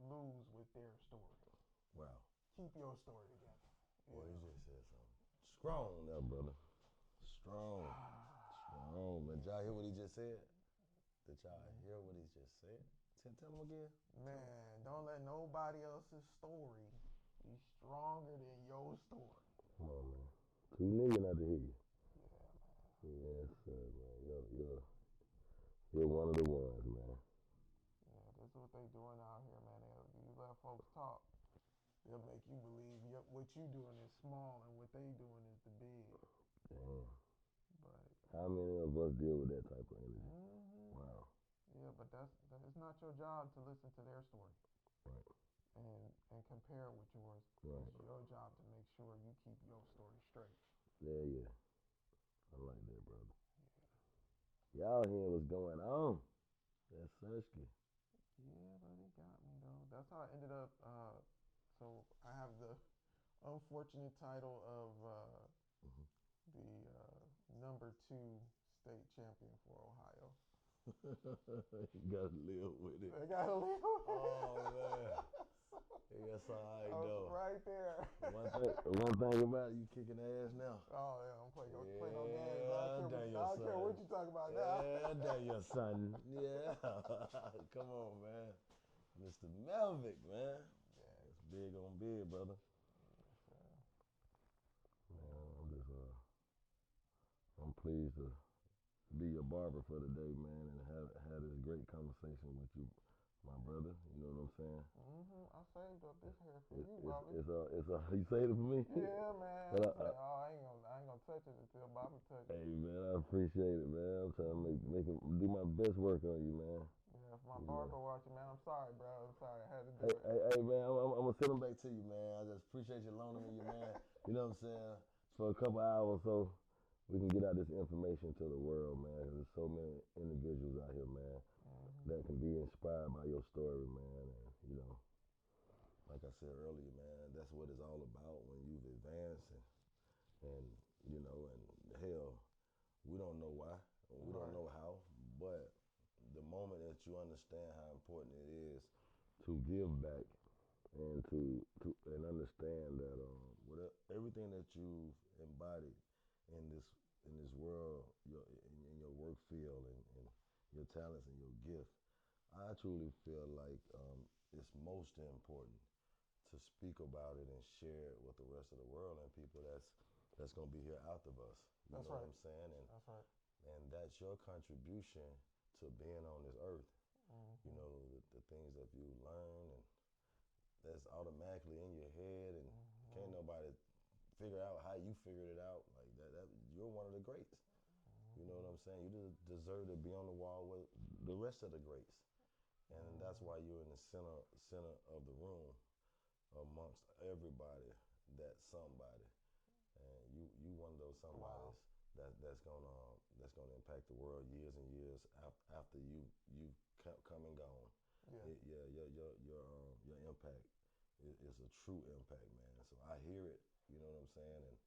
lose with their story. Wow. Keep your story together. Boy, you just said something strong now, brother. Strong, man. Did y'all hear what he just said? Did y'all hear what he just said? Tell him again. Man, don't let nobody else's story be stronger than your story. Come on, man. 2 million out to hear you. Yeah, man. Yes, sir, man. You're one of the ones, man. Yeah, that's what they doing out here, man. You let folks talk. They'll make you believe what you doing is small and what they doing is the big. Damn. But how many of us deal with that type of energy? Wow. Yeah, but it's not your job to listen to their story. Right. And compare it with yours. Right. It's your job to make sure you keep your story straight. Yeah. I like that, brother. Yeah. Y'all hear what's going on. That's Sersky. Yeah, but he got me, though. That's how I ended up. So I have the unfortunate title of the number 2 state champion for Ohio. You gotta live with it. I gotta live with it. Oh, man. That's all right, though. Right there. One thing about it, you kicking ass now. Oh, yeah, I'm playing no games. I don't care what you talking about now. Yeah, damn your son. Yeah. Come on, man. Mr. Melvick, man. Yeah. It's big on big, brother. Man, I'm pleased to be your barber for the day, man, and have this great conversation with you, my brother. You know what I'm saying? I saved up this hair for you, Bobby. You saved it for me? Yeah, man. I ain't gonna touch it until Bobby touches it. Hey, man, I appreciate it, man. I'm trying to do my best work on you, man. Yeah, if my barber watching, man, I'm sorry, bro. I'm sorry. I had to do it. Hey, man, I'm gonna send them back to you, man. I just appreciate you loaning me your man. You know what I'm saying? For a couple hours so we can get out this information to the world, man. Because there's so many individuals out here, man, that can be inspired by your story, man. And, said earlier, man, that's what it's all about when you've advanced and you know, and hell, we don't know why, we don't know how, but the moment that you understand how important it is to give back and to understand that everything that you've embodied in this world, in your work field and your talents and your gift, I truly feel like it's most important to speak about it and share it with the rest of the world and people that's gonna be here after us. You know what I'm saying? And that's right. And that's your contribution to being on this earth. You know, the things that you learn and that's automatically in your head and can't nobody figure out how you figured it out. Like that you're one of the greats. You know what I'm saying? You deserve to be on the wall with the rest of the greats. And that's why you're in the center of the room amongst everybody that's somebody. And you one of those somebodies that's gonna impact the world years and years after you come and gone. Yeah. Your impact is a true impact, man. So I hear it. You know what I'm saying? And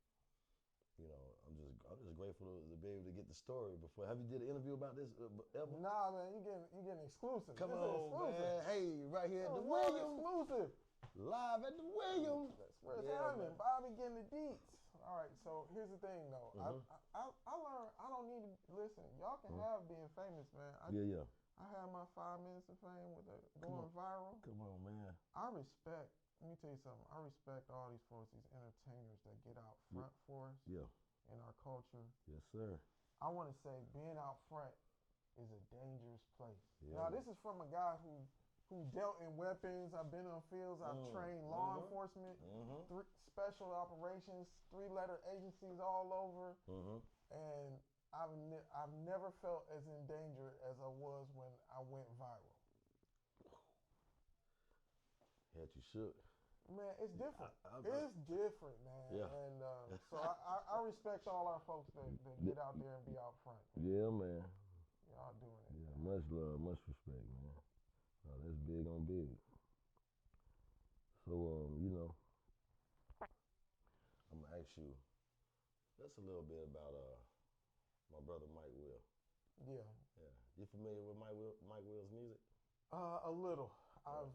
you know, I'm just grateful to be able to get the story before. Have you did an interview about this ever? Nah, man, you getting exclusive. Come on, man. Hey, right here at the Williams. Exclusive. Live at the Williams. That's where it's happening. Bobby getting the deets. All right, so here's the thing, though. I learned I don't need to listen. Y'all can have being famous, man. I had my 5 minutes of fame with going viral. Come on, man. I respect. Let me tell you something. I respect all these folks, these entertainers that get out front for us. In our culture. Yes, sir. I want to say being out front is a dangerous place. Yeah. Now, this is from a guy who dealt in weapons. I've been on fields. I've trained law enforcement, special operations, 3-letter agencies all over. And I've never felt as in danger as I was when I went viral. Had you shook. Man, it's different. It's different, man. Yeah. And so I respect all our folks that get out there and be out front. Yeah, man. Y'all doing it. Yeah, much love, much respect, man. No, that's big on big. So, you know, I'm gonna ask you just a little bit about my brother Mike Will. Yeah. You familiar with Mike Will's music? A little. I've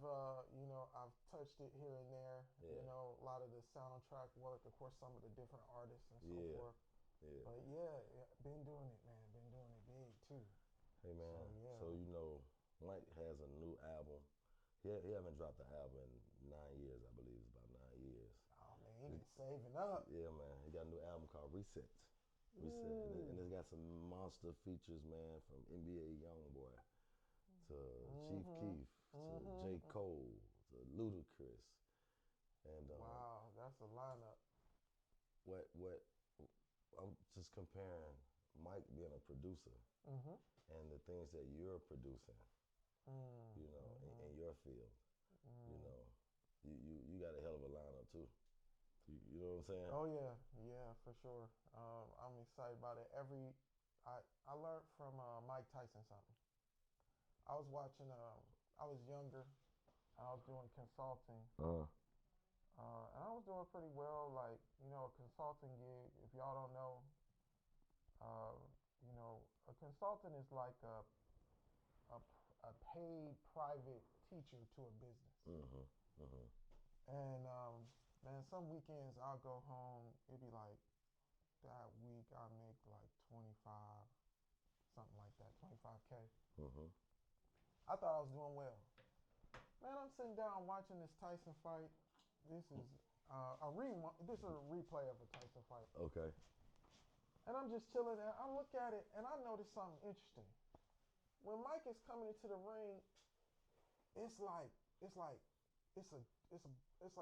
touched it here and there. Yeah. You know, a lot of the soundtrack work, of course, some of the different artists and so forth. Yeah. But been doing it, man. Been doing it big too. Hey, man. So you know, Mike has a new album. He haven't dropped an album in 9 years, I believe. It's about 9 years. Oh man, he been saving up. Yeah, man. He got a new album called Reset. And it's got some monster features, man, from NBA Youngboy to Chief Keef to J. Cole to Ludacris. And wow, that's a lineup. What I'm just comparing Mike being a producer and the things that you're producing, you know, in your field. You know, you got a hell of a lineup too. You know what I'm saying? Oh yeah, for sure. I'm excited about it. I learned from Mike Tyson something. I was watching. I was younger. I was doing consulting, and I was doing pretty well. Like, you know, a consulting gig. If y'all don't know, you know, a consultant is like a paid private teacher to a business. And man, some weekends I'll go home. It'd be like that week I make like 25, something like that, 25K. I thought I was doing well. Man, I'm sitting down watching this Tyson fight. This is a replay of a Tyson fight. Okay. And I'm just chilling there. I look at it and I notice something interesting. When Mike is coming into the ring, it's like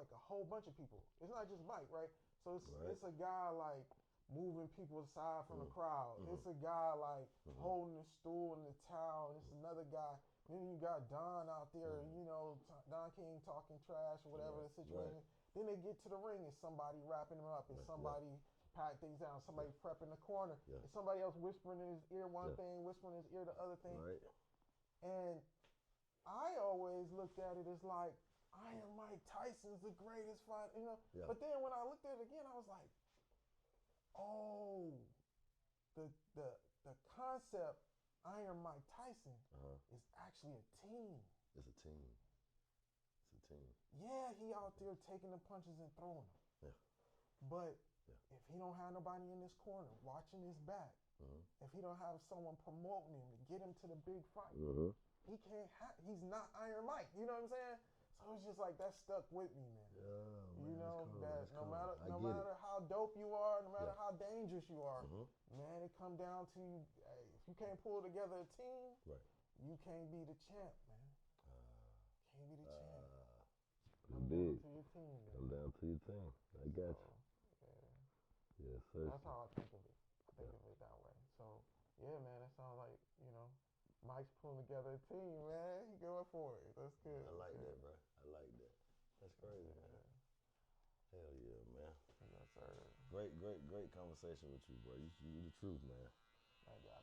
a whole bunch of people. It's not just Mike, right? So it's a guy like moving people aside from the crowd. It's a guy like holding the stool and the towel. It's another guy. Then you got Don out there, you know, Don King talking trash or whatever the situation. Then they get to the ring. It's somebody wrapping him up. It's somebody patting things down. Somebody prepping the corner. It's somebody else whispering in his ear one thing, whispering in his ear the other thing. And I always looked at it as like, Iron Mike Tyson's the greatest fighter, you know. Yeah. But then when I looked at it again, I was like, oh, the the the concept Iron Mike Tyson is actually a team. It's a team. It's a team. Yeah, he out there taking the punches and throwing them. Yeah. But if he don't have nobody in his corner watching his back, if he don't have someone promoting him to get him to the big fight, he can't. He's not Iron Mike. You know what I'm saying? So it's just like that stuck with me, man. Yeah, man, you know that no cool. matter how dope you are, no matter how dangerous you are, man, it come down to hey, if you can't pull together a team, you can't be the champ, man. Can't be the champ. Come big. down to your team, man. Come down to your team. I got you. Yeah. Yes, sir. That's how I think of it. I think of it that way. So yeah, man, that sounds like Mike's pulling together a team, man. He going for it. That's good. I like that, bro. I like that. That's crazy, man. Hell yeah, man. Yes, sir. Great conversation with you, bro. You the truth, man.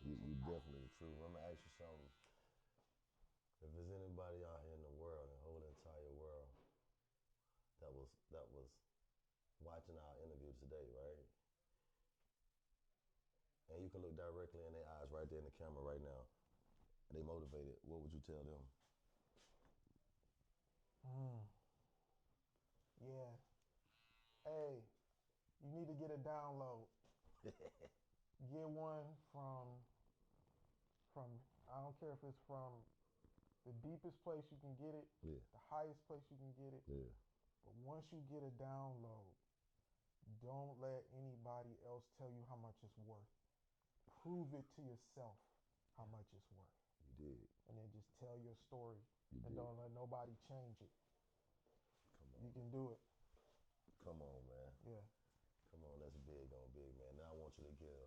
You definitely the truth. I'm gonna ask you something. If there's anybody out here in the world, the whole entire world, that was watching our interview today, right? And you can look directly in their eyes right there in the camera right now. They motivated. What would you tell them? Yeah. Hey, you need to get a download. Get one from I don't care if it's from the deepest place you can get it, the highest place you can get it. But once you get a download, don't let anybody else tell you how much it's worth. Prove it to yourself how much it's worth. You did. And then just tell your story. And don't let nobody change it. Come on. You can do it. Come on, man. Yeah. Come on, that's big on big, man. Now I want you to give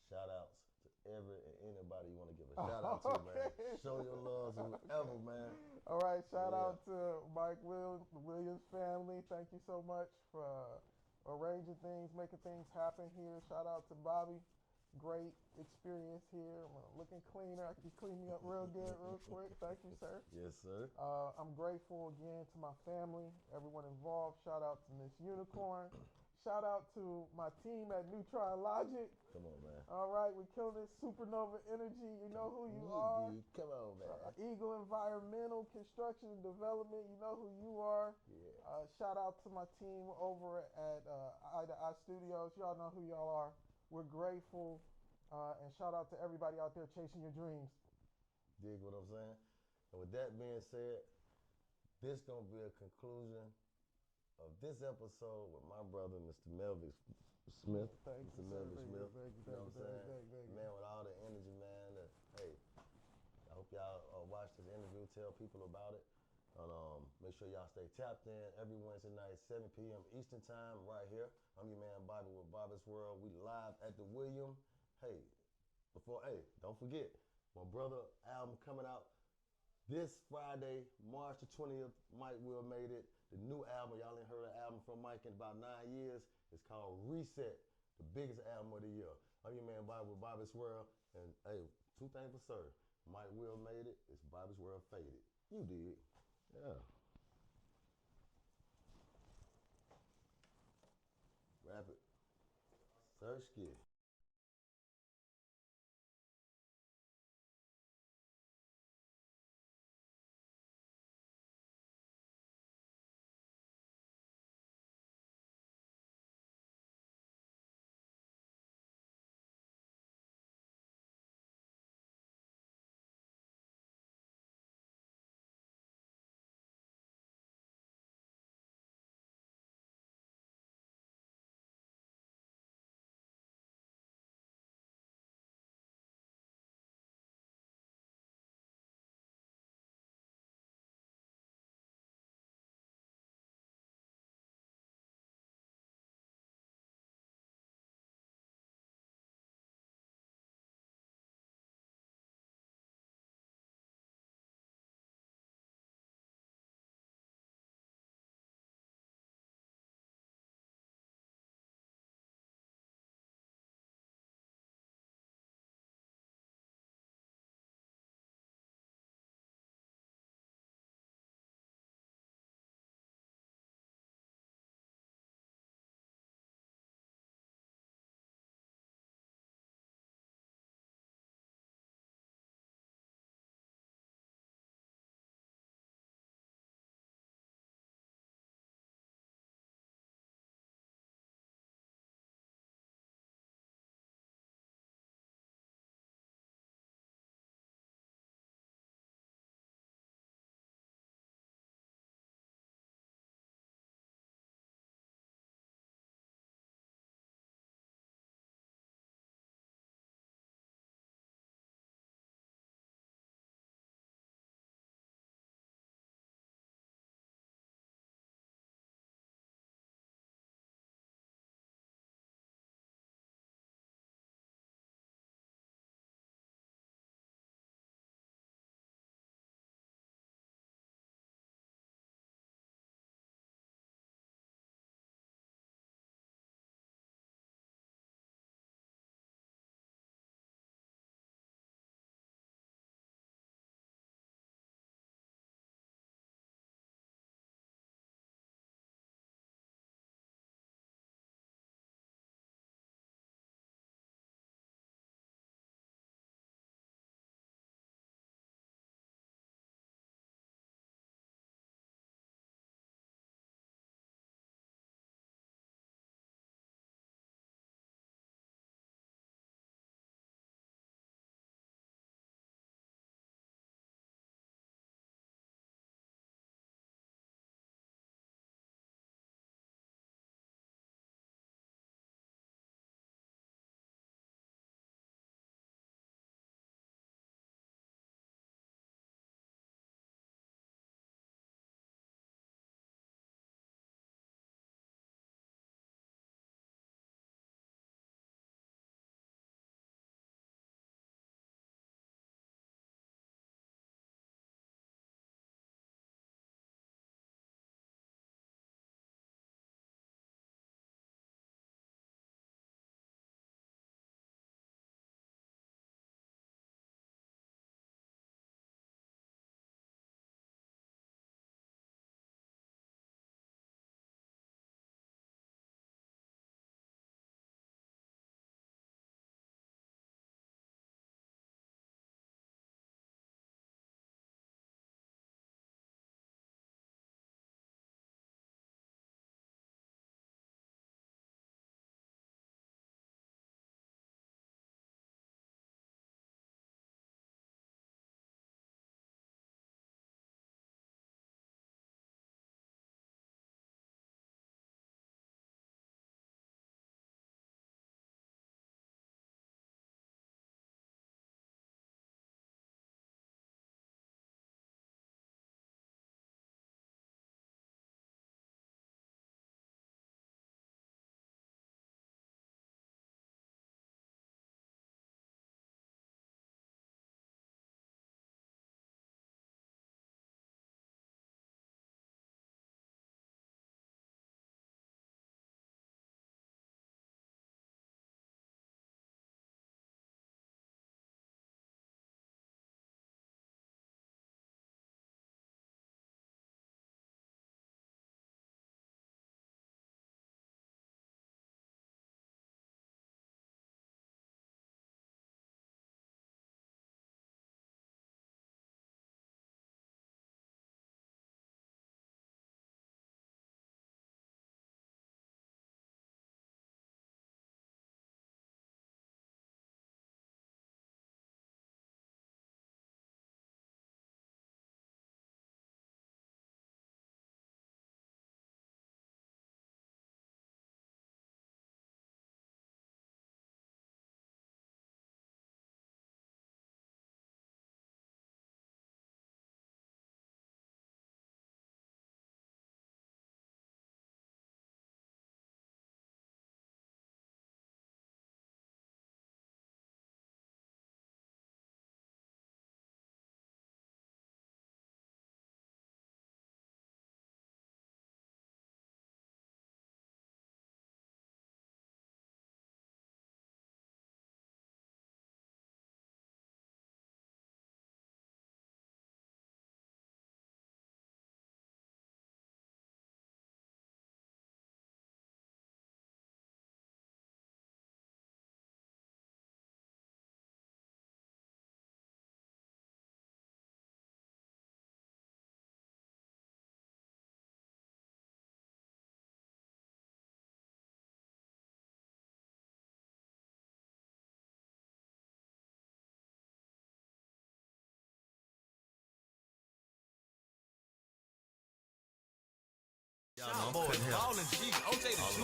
shout outs to every and anybody you want to give a shout out to, man. Show your love to whoever, man. All right, shout out to Mike Williams family. Thank you so much for arranging things, making things happen here. Shout out to Bobby. Great experience here. I'm looking cleaner. I can clean me up real good, real quick. Thank you, sir. Yes, sir. I'm grateful again to my family, everyone involved. Shout out to Miss Unicorn. Shout out to my team at Neutron Logic. Come on, man. All right, we're killing this supernova energy. You know who you are. Come on, man. Eagle Environmental Construction and Development. You know who you are. Yeah. Shout out to my team over at Eye to Eye Studios. Y'all know who y'all are. We're grateful. And shout out to everybody out there chasing your dreams. Dig what I'm saying? And with that being said, this going to be a conclusion of this episode with my brother, Mr. Melvin Smith. Thank Mr. you, Melvin Smith. Thank You know what I'm saying? Man, with all the energy, man. Hey, I hope y'all watch this interview, tell people about it. And make sure y'all stay tapped in every Wednesday night, 7 p.m. Eastern time, right here. I'm your man Bobby with Bobby's World. We live at the William. Hey, don't forget, my brother album coming out this Friday, March the 20th. Mike Will made it. The new album, y'all ain't heard an album from Mike in about 9 years. It's called Reset, the biggest album of the year. I'm your man Bobby with Bobby's World. And hey, two things for certain. Mike Will made it. It's Bobby's World faded. You did. Yeah. Wrap it. Search kid. Y'all boys ballin' G. OJ the